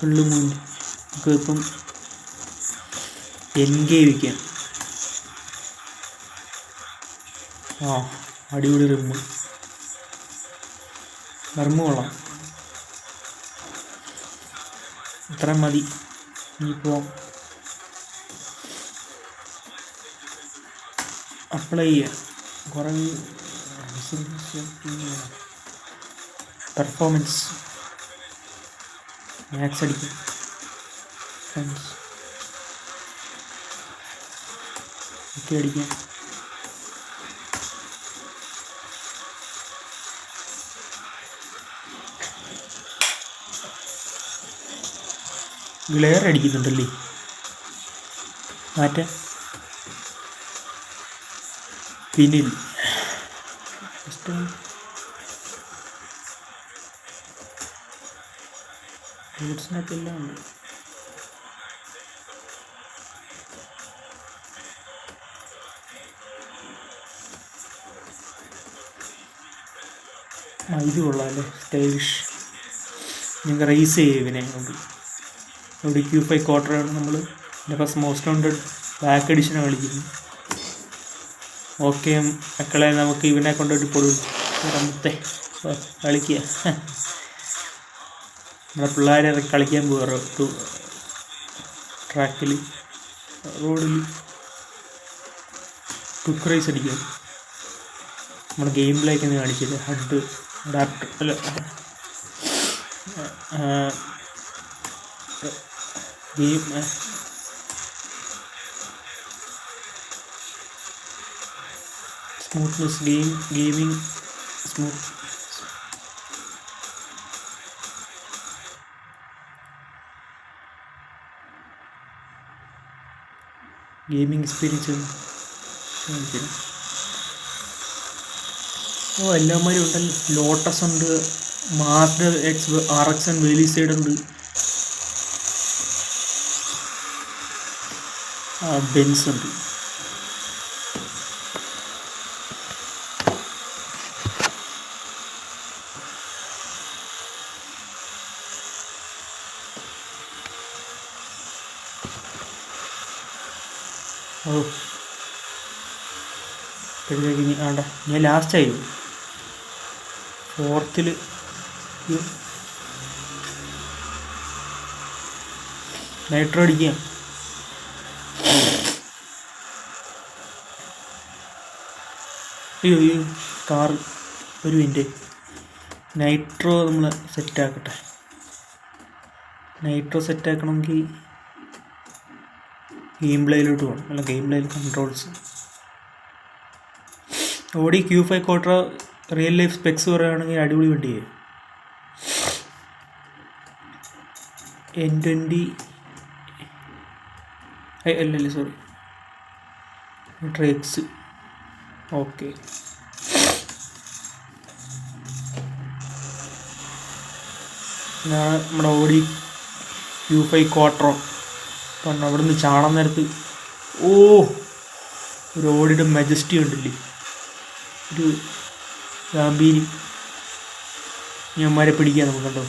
Full മൂന്ന്. നമുക്ക് ഇപ്പം എൻഗേ വയ്ക്കാം. അടിപൊളി റിമ്മ് കൊള്ളാം. ഇത്രയും മതി. ഇനിയിപ്പോൾ അപ്ലൈ ചെയ്യാം. കുറേ പെർഫോമൻസ് മാക്സ് അടിക്കും. ഒക്കെ അടിക്കാം. ഗ്ലെയർ അടിക്കുന്നുണ്ടല്ലേ, മാറ്റാം. പിന്നിൽ ഫ്രൂട്ട്സിനകത്തെല്ലാം ഉണ്ട്. ഇത് കൊള്ളാം അല്ലേ, സ്റ്റൈലിഷ്. ഞങ്ങൾക്ക് റേസ് ചെയ്യും ഇവനെ. ഇവിടെ Q5 ക്വാർട്ടറാണ് നമ്മൾ. എൻ്റെ ഫസ്റ്റ് മോസ്റ്റ് വാണ്ടഡ് ബാക്ക് എഡിഷനാണ് കളിക്കുന്നത്. ഓക്കെ മക്കളെ, നമുക്ക് ഇവനെ കൊണ്ടുപോയിട്ട് പൊടും റമ്പത്തെ കളിക്കുക. നമ്മുടെ പിള്ളേരെ കളിക്കാൻ പോകാറ് ട്രാക്കിൽ, റോഡിൽ ക്വിക്ക് റേസ് അടിക്കുക. നമ്മുടെ ഗെയിം പ്ലേക്ക് ഒന്ന് കാണിച്ചില്ല. ഹഡ് അഡാപ്റ്റർ അല്ല, game smoothness, gaming smooth. Gaming experience കാണിച്ചില്ല. എല്ലാമാരും ഉണ്ടല്ലോ. ലോട്ടസ് ഉണ്ട്, മാസ്റ്റർ RX വെലിസൈഡ് ഉണ്ട്, ബെൻസ് ഉണ്ട്. ഞാൻ ലാസ്റ്റായി 4th. നൈട്രോ അടിക്കാം. അയ്യോ കാറ് ഒരു മിനിറ്റ്. നൈട്രോ നമ്മൾ സെറ്റാക്കട്ടെ. നൈട്രോ സെറ്റാക്കണമെങ്കിൽ ഗെയിം പ്ലേയിലോട്ട് പോകണം. അല്ല, ഗെയിം പ്ലേയിൽ കൺട്രോൾസ്. ഓടി Q5 quarter real life specs പറയുകയാണെങ്കിൽ അടിപൊളി വണ്ടിയായി. N20 അല്ലല്ലേ, സോറി, ട്രെക്സ്. ഓക്കെ, നമ്മുടെ ഓടി Q5 ക്വാർട്ടറോ. അപ്പം അവിടെ നിന്ന് ചാടാൻ നേരത്ത് ഒരു ഓടിയുടെ മെജസ്റ്റി ഉണ്ടല്ലേ, ഒരു ഗാംഭീരി. ഞന്മാരെ പിടിക്കാൻ നമുക്ക് കണ്ടോ.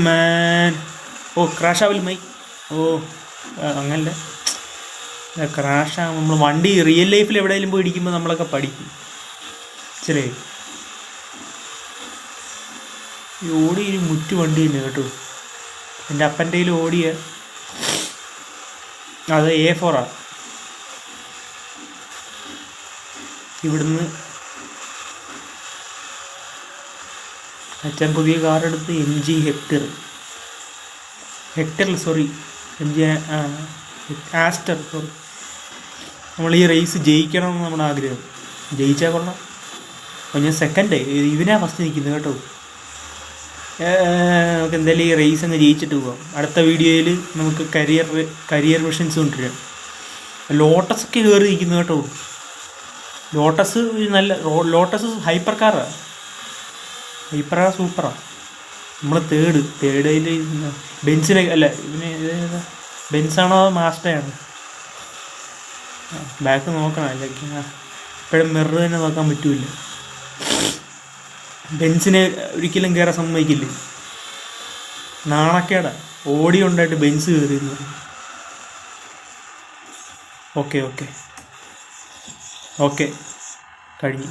മാൻ, ക്രാഷ് ആവില്ല മൈ. അങ്ങനല്ല, ക്രാഷാകും. നമ്മൾ വണ്ടി റിയൽ ലൈഫിൽ എവിടെയെങ്കിലും പോയി ഇടിക്കുമ്പോൾ നമ്മളൊക്കെ പഠിക്കും. ശരി, ഈ ഓടി ഒരു മുറ്റു വണ്ടി തന്നെ കേട്ടോ. എൻ്റെ അപ്പൻ്റെ കയ്യിൽ ഓടിയ അത് A4 ഇവിടുന്ന് അച്ഛൻ പുതിയ കാറെടുത്ത് MG ഹെക്ടറിൽ സോറി MG ആസ്റ്റർ. സോറി, നമ്മൾ ഈ റേസ് ജയിക്കണമെന്ന് നമ്മുടെ ആഗ്രഹം. ജയിച്ചാൽ കൊള്ളാം. അപ്പോൾ ഞാൻ സെക്കൻഡ്, ഇവനാ ഫസ്റ്റ് നിൽക്കുന്നത് കേട്ടോ. നമുക്ക് എന്തായാലും ഈ റേസ് അങ്ങ് ജയിച്ചിട്ട് പോകാം. അടുത്ത വീഡിയോയിൽ നമുക്ക് കരിയർ മിഷൻസ് കൊണ്ടുവരാം. ലോട്ടസൊക്കെ കയറി നിൽക്കുന്നു കേട്ടോ. ലോട്ടസ് നല്ല ലോട്ടസ് ഹൈപ്പർ കാറാണ്. ഹൈപ്പർ കാർ സൂപ്പറാണ്. നമ്മൾ തേർഡ് അതിൽ ബെൻസിനെ അല്ല, ഇവന് ബെൻസാണോ മാസ്റ്റയാണ്. ബാക്ക് നോക്കണം, അല്ലെങ്കിൽ ഇപ്പോഴും മിറർ തന്നെ നോക്കാൻ പറ്റൂല. ബെൻസിനെ ഒരിക്കലും കയറാൻ സമ്മതിക്കില്ലേ? നാണക്കേടാ. ഓടി ഉണ്ടായിട്ട് ബെൻസ് കയറി എന്ന് പറയും. ഓക്കെ ഓക്കെ ഓക്കെ കഴിഞ്ഞു.